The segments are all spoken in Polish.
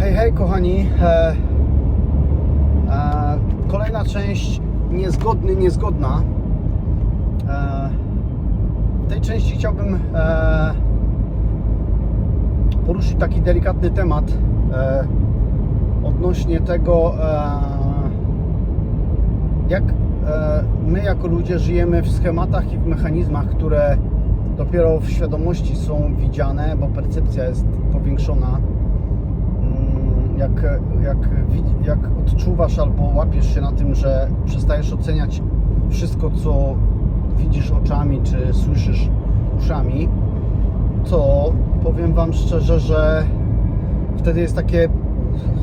Hej, hej kochani, kolejna część niezgodna. W tej części chciałbym poruszyć taki delikatny temat odnośnie tego, jak my jako ludzie żyjemy w schematach i w mechanizmach, które dopiero w świadomości są widziane, bo percepcja jest powiększona. Jak odczuwasz albo łapiesz się na tym, że przestajesz oceniać wszystko, co widzisz oczami czy słyszysz uszami, to powiem Wam szczerze, że wtedy jest takie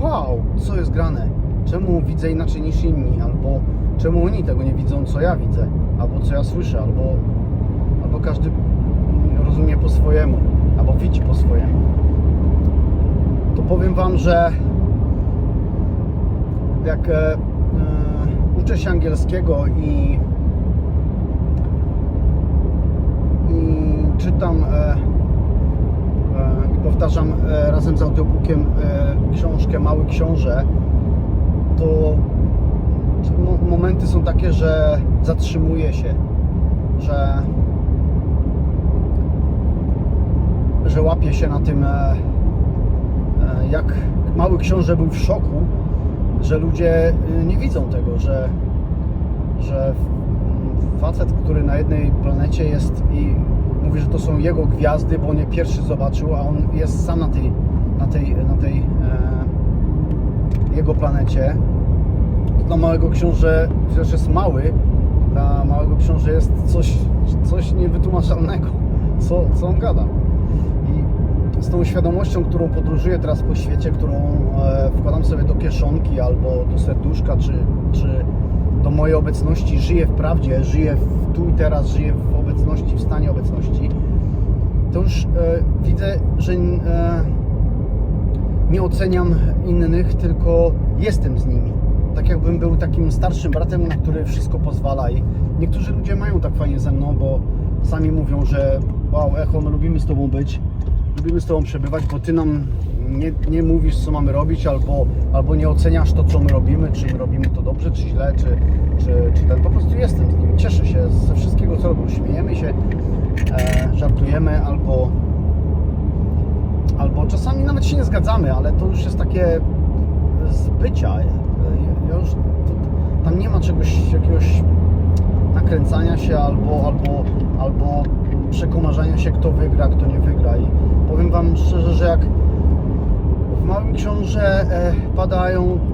wow, co jest grane? Czemu widzę inaczej niż inni? Albo czemu oni tego nie widzą, co ja widzę? Albo co ja słyszę? Albo każdy rozumie po swojemu, albo widzi po swojemu. To powiem Wam, że jak uczę się angielskiego i czytam i powtarzam razem z audiobookiem książkę Mały Książę, to momenty są takie, że zatrzymuję się, że łapię się na tym, jak Mały Książę był w szoku, że ludzie nie widzą tego, że facet, który na jednej planecie jest i mówi, że to są jego gwiazdy, bo on je pierwszy zobaczył, a on jest sam na tej jego planecie. To dla Małego Książę, chociaż jest mały, dla Małego Książę jest coś niewytłumaczalnego, co on gada. Z tą świadomością, którą podróżuję teraz po świecie, którą wkładam sobie do kieszonki albo do serduszka, czy do mojej obecności, żyję w prawdzie, żyję w tu i teraz, żyję w obecności, w stanie obecności, to już widzę, że nie oceniam innych, tylko jestem z nimi. Tak jakbym był takim starszym bratem, na który wszystko pozwala. I niektórzy ludzie mają tak fajnie ze mną, bo sami mówią, że wow, Echo, my lubimy z Tobą być, lubimy z Tobą przebywać, bo Ty nam nie mówisz, co mamy robić, albo nie oceniasz to, co my robimy, czy my robimy to dobrze, czy źle, czy ten. Po prostu jestem z nim, cieszę się ze wszystkiego, co robią. Śmiejemy się, żartujemy, albo czasami nawet się nie zgadzamy, ale to już jest takie z bycia. Ja już, tam nie ma jakiegoś nakręcania się albo przekomarzania się, kto wygra, kto nie wygra. I powiem Wam szczerze, że jak w Małym Książę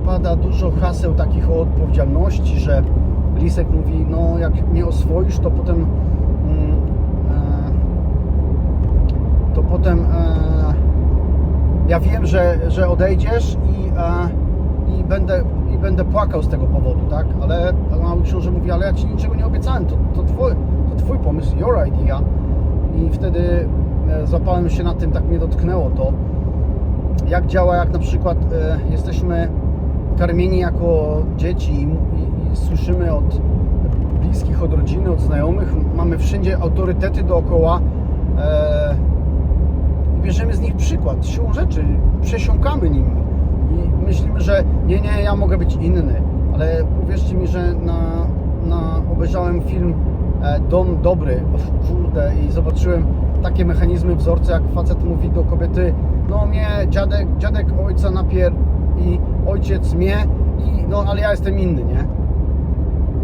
pada dużo haseł takich o odpowiedzialności, że Lisek mówi, no jak nie oswoisz, to potem ja wiem, że odejdziesz i będę płakał z tego powodu, tak? Ale Mały Książę mówi, ale ja Ci niczego nie obiecałem, to twój pomysł, your idea. I wtedy złapałem się na tym, tak mnie dotknęło to, jak działa, jak na przykład jesteśmy karmieni jako dzieci i słyszymy od bliskich, od rodziny, od znajomych, mamy wszędzie autorytety dookoła i bierzemy z nich przykład, siłą rzeczy, przesiąkamy nimi i myślimy, że nie, ja mogę być inny, ale uwierzcie mi, że obejrzałem film Dom Dobry, kurde, i zobaczyłem takie mechanizmy, wzorce, jak facet mówi do kobiety, no mnie dziadek ojca napier i ojciec mnie, no ale ja jestem inny, nie?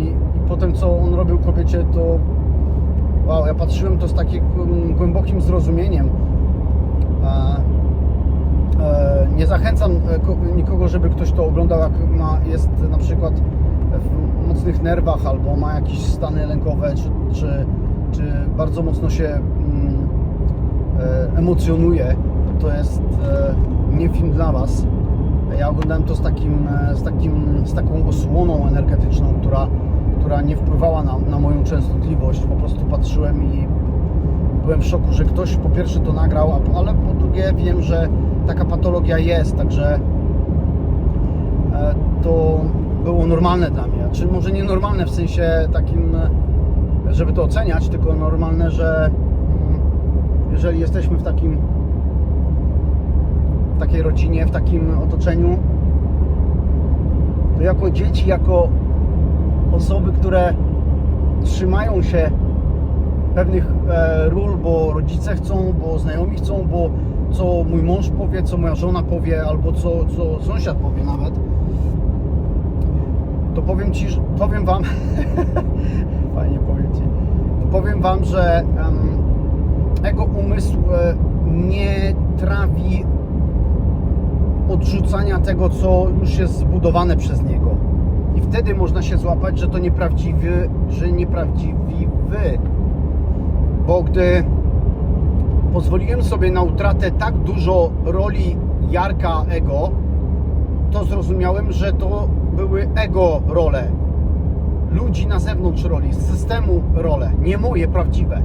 I potem co on robił kobiecie, to wow, ja patrzyłem to z takim głębokim zrozumieniem. Nie zachęcam nikogo, żeby ktoś to oglądał, jak jest na przykład w mocnych nerwach albo ma jakieś stany lękowe, czy bardzo mocno się emocjonuje. To jest nie film dla Was. Ja oglądałem to z taką osłoną energetyczną, która nie wpływała na moją częstotliwość. Po prostu patrzyłem i byłem w szoku, że ktoś po pierwsze to nagrał, ale po drugie wiem, że taka patologia jest, także to było normalne dla mnie. Czy może nie normalne w sensie takim, żeby to oceniać, tylko normalne, że jeżeli jesteśmy w w takiej rodzinie, w takim otoczeniu, to jako dzieci, jako osoby, które trzymają się pewnych ról, bo rodzice chcą, bo znajomi chcą, bo co mój mąż powie, co moja żona powie, albo co sąsiad powie nawet, to powiem wam fajnie powiem ci, powiem wam, że ego umysł nie trawi odrzucania tego, co już jest zbudowane przez niego. I wtedy można się złapać, że to nieprawdziwy, wy. Bo gdy pozwoliłem sobie na utratę tak dużo roli Jarka ego, to zrozumiałem, że to były ego role. Ludzi na zewnątrz roli, z systemu role, nie moje prawdziwe.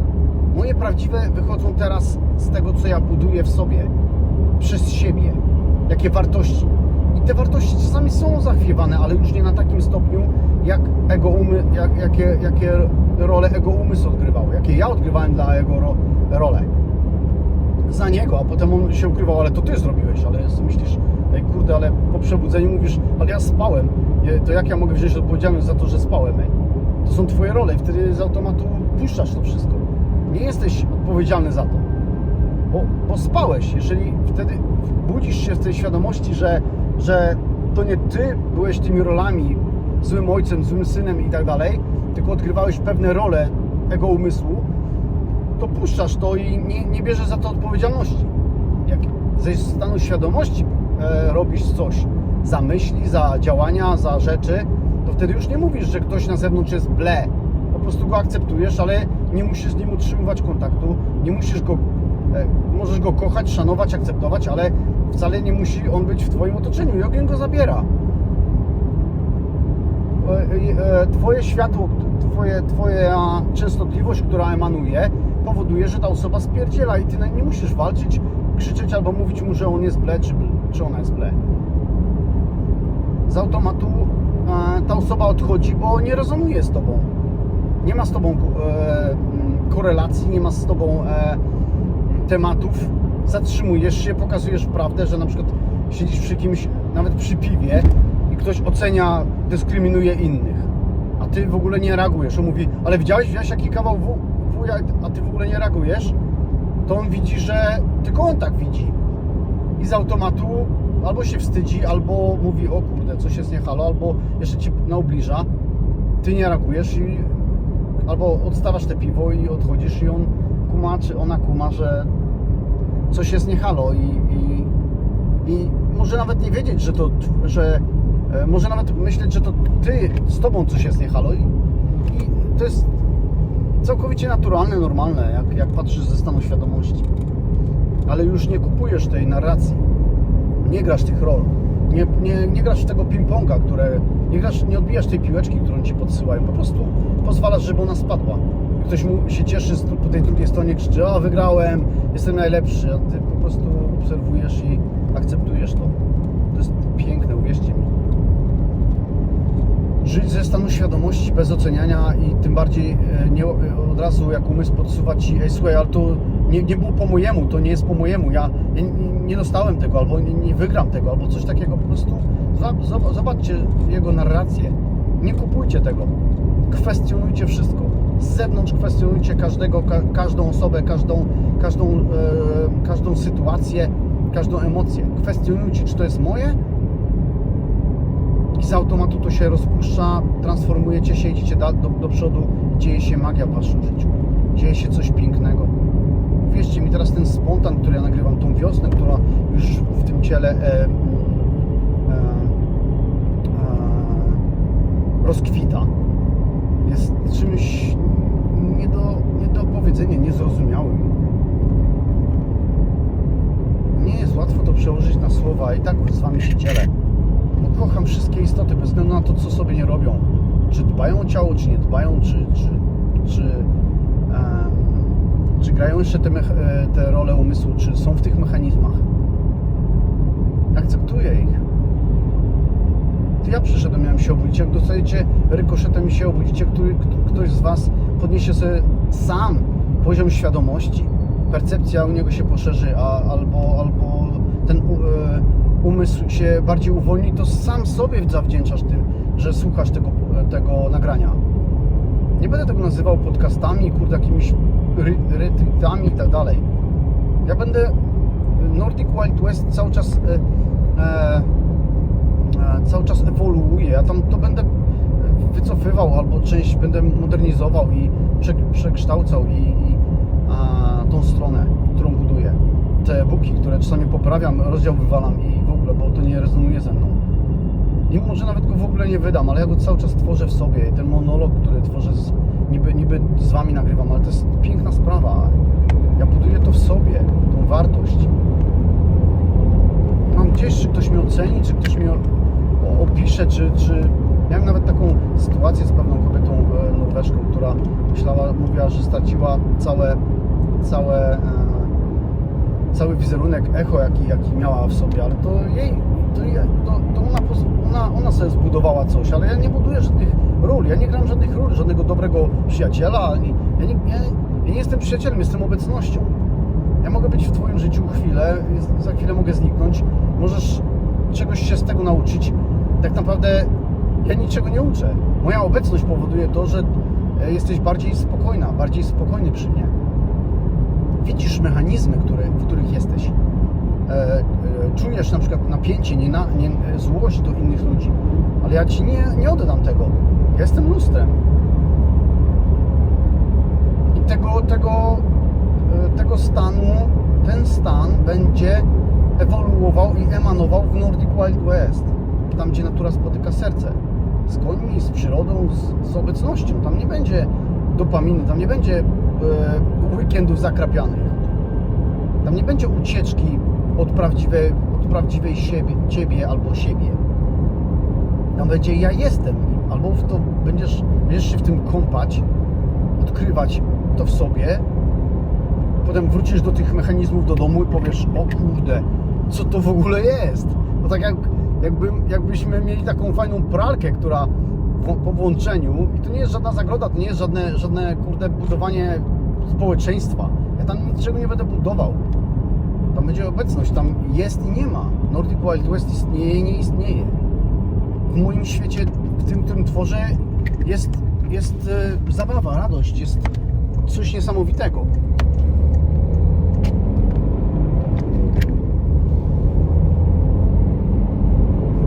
Moje prawdziwe wychodzą teraz z tego, co ja buduję w sobie, przez siebie, jakie wartości. I te wartości czasami są zachwiewane, ale już nie na takim stopniu, jak jakie role ego umysł odgrywał, jakie ja odgrywałem dla ego role. Za niego, a potem on się ukrywał, ale to ty zrobiłeś, ale myślisz, ej kurde, ale po przebudzeniu mówisz, ale ja spałem, to jak ja mogę wziąć odpowiedzialność za to, że spałem, ej? To są twoje role i wtedy z automatu puszczasz to wszystko. Nie jesteś odpowiedzialny za to, bo spałeś. Jeżeli wtedy budzisz się z tej świadomości, że to nie ty byłeś tymi rolami, złym ojcem, złym synem i tak dalej, tylko odgrywałeś pewne role ego umysłu, to puszczasz to i nie bierzesz za to odpowiedzialności. Jak ze stanu świadomości robisz coś, za myśli, za działania, za rzeczy, to wtedy już nie mówisz, że ktoś na zewnątrz jest ble. Po prostu go akceptujesz, ale nie musisz z nim utrzymywać kontaktu, nie musisz go, możesz go kochać, szanować, akceptować, ale wcale nie musi on być w twoim otoczeniu i ogień go zabiera. Twoje światło, twoja częstotliwość, która emanuje, powoduje, że ta osoba spierdziela i ty nie musisz walczyć, krzyczeć albo mówić mu, że on jest ble, czy ona jest ble. Z automatu ta osoba odchodzi, bo nie rezonuje z tobą. Nie ma z tobą korelacji, nie ma z tobą tematów. Zatrzymujesz się, pokazujesz prawdę, że na przykład siedzisz przy kimś, nawet przy piwie i ktoś ocenia, dyskryminuje innych, a ty w ogóle nie reagujesz. On mówi, ale widziałeś jaki kawał wuja, a ty w ogóle nie reagujesz, to on widzi, że tylko on tak widzi. I z automatu albo się wstydzi, albo mówi, o kurde, coś jest nie halo, albo jeszcze ci naobliża, ty nie reagujesz i albo odstawasz te piwo i odchodzisz i on kuma, czy ona kuma, że coś jest nie halo i może nawet nie wiedzieć, że może nawet myśleć, że to ty, z tobą coś jest nie halo i to jest całkowicie naturalne, normalne, jak patrzysz ze stanu świadomości. Ale już nie kupujesz tej narracji, nie grasz tych rol, nie grasz tego ping-ponga, nie odbijasz tej piłeczki, którą ci podsyłają, po prostu pozwalasz, żeby ona spadła. Ktoś mu się cieszy po tej drugiej stronie, krzyczy, o wygrałem, jestem najlepszy, a ty po prostu obserwujesz i akceptujesz to. To jest piękne, uwierzcie mi. Żyć ze stanu świadomości bez oceniania i tym bardziej nie od razu jak umysł podsuwa ci, ej słuchaj, ale to nie było po mojemu, to nie jest po mojemu, ja nie dostałem tego, albo nie wygram tego, albo coś takiego. Po prostu zobaczcie jego narrację, nie kupujcie tego, kwestionujcie wszystko. Z zewnątrz kwestionujcie każdą osobę, każdą sytuację, każdą emocję. Kwestionujcie, czy to jest moje, i z automatu to się rozpuszcza, transformujecie się, idziecie do przodu, dzieje się magia w waszym życiu. Dzieje się coś pięknego. Wierzcie mi, teraz ten spontan, który ja nagrywam, tą wiosnę, która już w tym ciele rozkwita, jest czymś nie do opowiedzenia, niezrozumiałym. Nie jest łatwo to przełożyć na słowa i tak z wami się dzielę. Bo kocham wszystkie istoty, bez względu na to, co sobie nie robią. Czy dbają o ciało, czy nie dbają, czy grają jeszcze te role umysłu, czy są w tych mechanizmach. Akceptuję ich. To ja przyszedłem, miałem się obudzić. Jak dostajecie rykoszetem i się obudzicie, ktoś z was podniesie sobie sam poziom świadomości, percepcja u niego się poszerzy, albo ten umysł się bardziej uwolni, to sam sobie zawdzięczasz tym, że słuchasz tego nagrania. Nie będę tego nazywał podcastami, kurde, jakimiś retweetami i tak dalej. Ja będę Nordic Wild West cały czas ewoluuje. Ja tam to będę wycofywał albo część będę modernizował i przekształcał tą stronę, którą buduję. Te e-booki, które czasami poprawiam, rozdział wywalam i w ogóle, bo to nie rezonuje ze mną. I może nawet go w ogóle nie wydam, ale ja go cały czas tworzę w sobie. I ten monolog, który tworzę, niby z Wami nagrywam, ale to jest piękna sprawa. Ja buduję to w sobie, tą wartość. Mam gdzieś, czy ktoś mnie oceni, czy ktoś mnie opisze, czy... Miałem nawet taką sytuację z pewną kobietą Norweżką, która mówiła, że straciła cały wizerunek, echo, jaki miała w sobie, ale ona sobie zbudowała coś, ale ja nie buduję żadnych ról, ja nie gram żadnych ról, żadnego dobrego przyjaciela, ja nie jestem przyjacielem, jestem obecnością. Ja mogę być w Twoim życiu chwilę, za chwilę mogę zniknąć, możesz czegoś się z tego nauczyć. Tak naprawdę ja niczego nie uczę. Moja obecność powoduje to, że jesteś bardziej spokojny przy mnie. Widzisz mechanizmy, w których jesteś. Czujesz na przykład napięcie, złość do innych ludzi, ale ja Ci nie oddam tego. Ja jestem lustrem. I tego stanu, ten stan będzie ewoluował i emanował w Nordic Wild West. Tam, gdzie natura spotyka serce. Z końmi, z przyrodą, z obecnością. Tam nie będzie dopaminy, tam nie będzie weekendów zakrapianych. Tam nie będzie ucieczki od prawdziwej Ciebie albo siebie. Tam będzie ja jestem. Albo będziesz się w tym kąpać, odkrywać to w sobie. Potem wrócisz do tych mechanizmów do domu i powiesz, o kurde, co to w ogóle jest? No tak jakbyśmy mieli taką fajną pralkę, która po włączeniu, i to nie jest żadna zagroda, to nie jest żadne kurde budowanie społeczeństwa. Ja tam niczego nie będę budował. Tam będzie obecność, tam jest i nie ma. Nordic Wild West istnieje i nie istnieje. W moim świecie, w tym, którym tworzę, jest zabawa, radość, jest coś niesamowitego.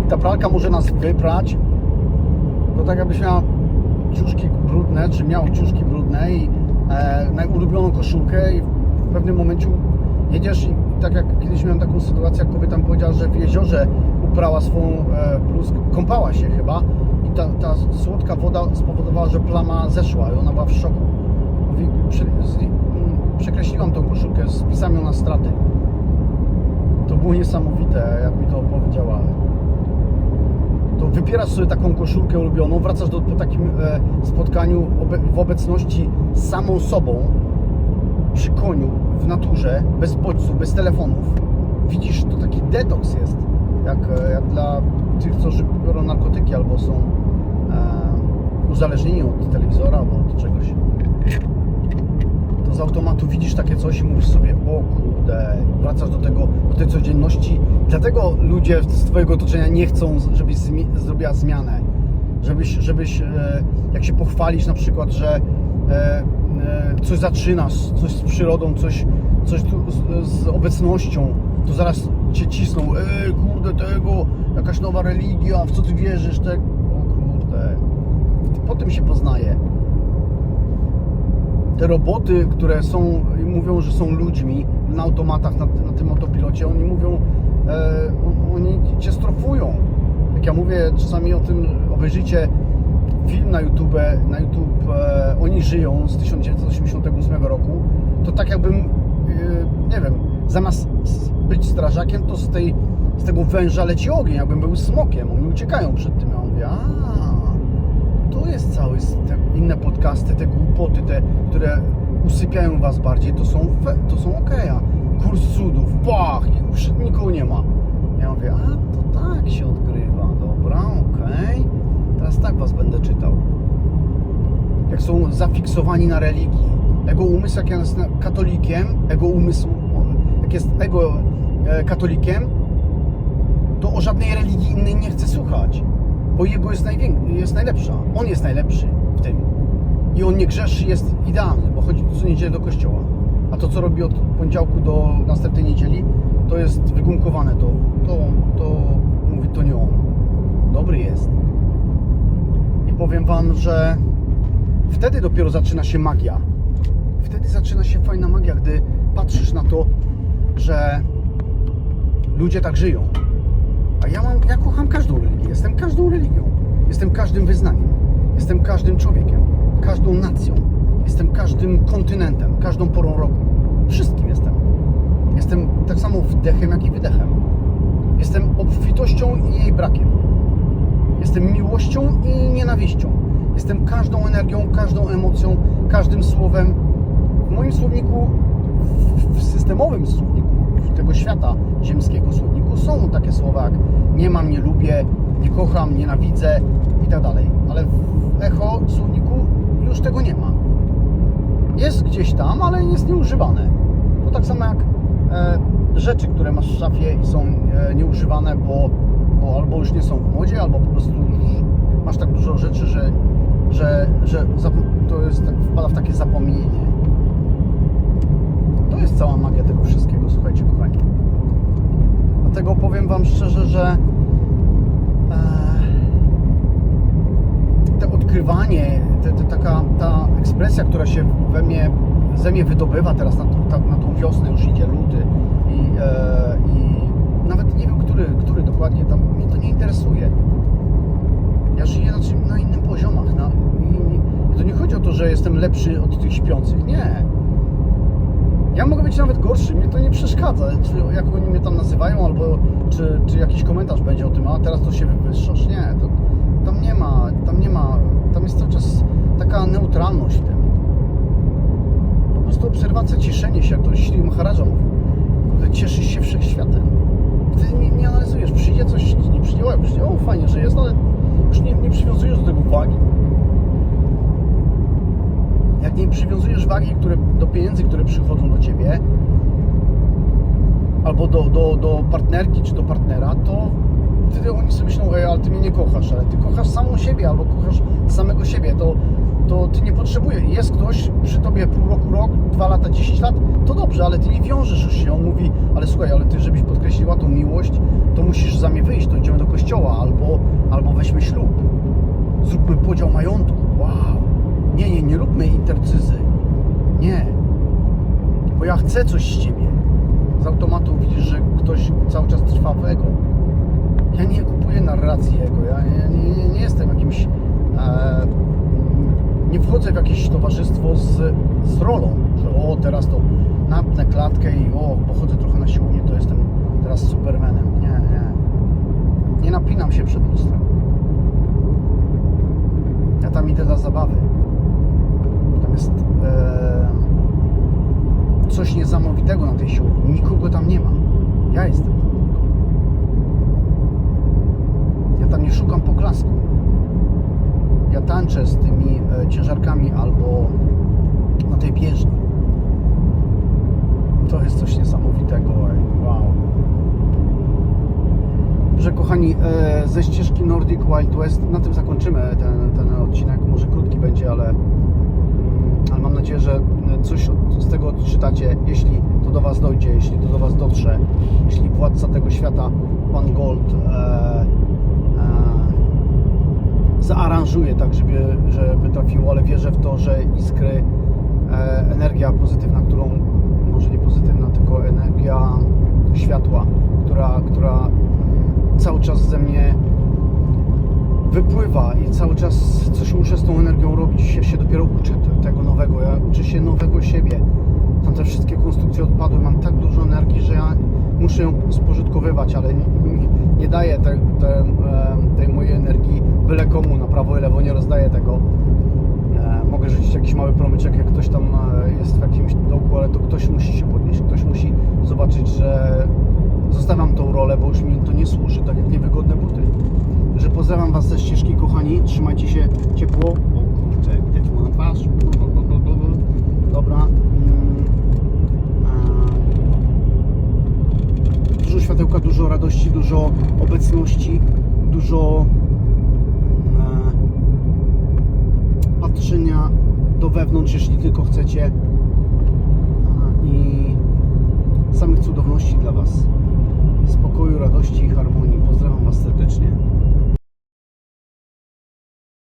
Ta pralka może nas wyprać, to tak jakbyś miał ciuszki brudne, czy miał ciuszki brudne i ulubioną koszulkę i w pewnym momencie jedziesz i tak jak kiedyś miałem taką sytuację, jak kobieta mi powiedziała, że w jeziorze uprała swą bluzkę, kąpała się chyba i ta słodka woda spowodowała, że plama zeszła i ona była w szoku. Mówi, przekreśliłam tą koszulkę, spisałem ją na straty. To było niesamowite, jak mi to opowiedziała. To wypierasz sobie taką koszulkę ulubioną, wracasz po takim spotkaniu w obecności z samą sobą, przy koniu, w naturze, bez bodźców, bez telefonów. Widzisz, to taki detoks jest, jak dla tych, co biorą narkotyki albo są uzależnieni od telewizora albo od czegoś. To z automatu widzisz takie coś i mówisz sobie, o kurde, wracasz do tej codzienności. Dlatego ludzie z Twojego otoczenia nie chcą, żebyś zrobiła zmianę. Żebyś jak się pochwalisz na przykład, że coś zaczynasz, coś z przyrodą, coś tu z obecnością, to zaraz Cię cisną, kurde tego, jakaś nowa religia, w co Ty wierzysz, tak, o kurde. Po tym się poznaje. Te roboty, które mówią, że są ludźmi na automatach, na tym autopilocie, oni mówią, oni Cię strofują. Jak ja mówię czasami o tym, obejrzyjcie film na YouTube, Oni żyją z 1988 roku, to tak jakbym, nie wiem, zamiast być strażakiem, to z tego węża leci ogień, jakbym był smokiem, oni uciekają przed tym. Ja mówię, to jest cały, te inne podcasty, te głupoty, te, które usypiają Was bardziej, to są okej, kurs cudów, pach, i nikogo nie ma. Ja mówię, to tak się odgrywa, dobra, okej, teraz tak Was będę czytał. Jak są zafiksowani na religii, ego umysł, jak jest katolikiem, ego umysł, jak jest ego katolikiem, o żadnej religii innej nie chce słuchać, bo jego jest najlepsza. On jest najlepszy w tym. I on nie grzeszy, jest idealny, bo chodzi co niedzielę do kościoła. A to, co robi od poniedziałku do następnej niedzieli, to jest wygumkowane. To mówi, to nie on. Dobry jest. I powiem wam, że wtedy dopiero zaczyna się magia. Wtedy zaczyna się fajna magia, gdy patrzysz na to, że ludzie tak żyją. A ja kocham każdą religię. Jestem każdą religią. Jestem każdym wyznaniem. Jestem każdym człowiekiem. Każdą nacją. Jestem każdym kontynentem. Każdą porą roku. Wszystkim jestem. Jestem tak samo wdechem, jak i wydechem. Jestem obfitością i jej brakiem. Jestem miłością i nienawiścią. Jestem każdą energią, każdą emocją, każdym słowem. W moim słowniku, w systemowym słowniku tego świata ziemskiego słowniku są takie słowa jak nie mam, nie lubię, nie kocham, nienawidzę i tak dalej. Ale w echo słowniku już tego nie ma. Jest gdzieś tam, ale jest nieużywane. To tak samo jak rzeczy, które masz w szafie i są nieużywane, bo albo już nie są w modzie, albo po prostu masz tak dużo rzeczy, że to jest, wpada w takie zapomnienie. To jest cała magia tego wszystkiego, słuchajcie, kochani. Dlatego powiem wam szczerze, że to odkrywanie, ta ekspresja, która się ze mnie wydobywa teraz na tą wiosnę, już idzie luty i nawet nie wiem, który dokładnie, tam mnie to nie interesuje. Ja żyję na innym poziomach. I to nie chodzi o to, że jestem lepszy od tych śpiących. Nie. Ja mogę być nawet gorszy, mnie to nie przeszkadza, czy jak oni mnie tam nazywają, albo czy jakiś komentarz będzie o tym, a teraz to się wywyższasz. Nie, tam nie ma, tam jest cały czas taka neutralność w tym. Po prostu obserwacja, cieszenie się, jak to Śri Maharaja mówił. Kiedy cieszysz się wszechświatem. Wtedy nie analizujesz, przyjdzie coś, nie przyjdzie, o fajnie, że jest, ale już nie przywiązujesz do tego wagi. Jak nie przywiązujesz wagi do pieniędzy, które przychodzą do ciebie, albo do partnerki czy do partnera, to wtedy oni sobie myślą, ale ty mnie nie kochasz, ale ty kochasz samą siebie, albo kochasz samego siebie, to ty nie potrzebujesz. Jest ktoś przy tobie pół roku, rok, 2 lata, 10 lat, to dobrze, ale ty nie wiążesz już się. On mówi, ale słuchaj, ale ty, żebyś podkreśliła tą miłość, to musisz za mnie wyjść, to idziemy do kościoła, albo weźmy ślub. Zróbmy podział majątku, wow. Nie róbmy intercyzy. Nie. Bo ja chcę coś z ciebie. Z automatu widzisz, że ktoś cały czas trwa w ego. Ja nie kupuję narracji ego. Ja nie jestem jakimś... nie wchodzę w jakieś towarzystwo z rolą, że teraz to napnę klatkę i pochodzę trochę na siłownię, to jestem teraz Supermanem. Nie. Nie napinam się przed lustrem. Ja tam idę dla zabawy. Tam jest coś niesamowitego na tej siłowni. Nikogo tam nie ma. Ja jestem tam tylko. Ja tam nie szukam poklasku. Ja tańczę z tymi ciężarkami albo na tej bieżni. To jest coś niesamowitego. Wow. Dobrze, kochani, ze ścieżki Nordic Wild West na tym zakończymy ten odcinek. Może krótki będzie, ale mam nadzieję, że coś z tego odczytacie, jeśli to do was dojdzie, jeśli to do was dotrze, jeśli władca tego świata, Pan Gold, zaaranżuje tak, żeby trafiło, ale wierzę w to, że iskry, energia pozytywna, którą, może nie pozytywna, tylko energia światła, która cały czas ze mnie wypływa i cały czas coś muszę z tą energią robić. Ja się dopiero uczę tego nowego, ja uczę się nowego siebie. Tam te wszystkie konstrukcje odpadły, mam tak dużo energii, że ja muszę ją spożytkowywać, ale nie daję tej mojej energii byle komu, na prawo i lewo nie rozdaję tego. Mogę rzucić jakiś mały promyczek, jak ktoś tam jest w jakimś dołku, ale to ktoś musi się podnieść, ktoś musi zobaczyć, że zostawiam tą rolę, bo już mi to nie służy, tak jak niewygodne buty. Że pozdrawiam was ze ścieżki, kochani, trzymajcie się ciepło. O kurczę, widać moją twarz. Dobra. dużo światełka, dużo radości, dużo obecności, dużo patrzenia do wewnątrz, jeśli tylko chcecie, i samych cudowności dla Was, spokoju, radości i harmonii.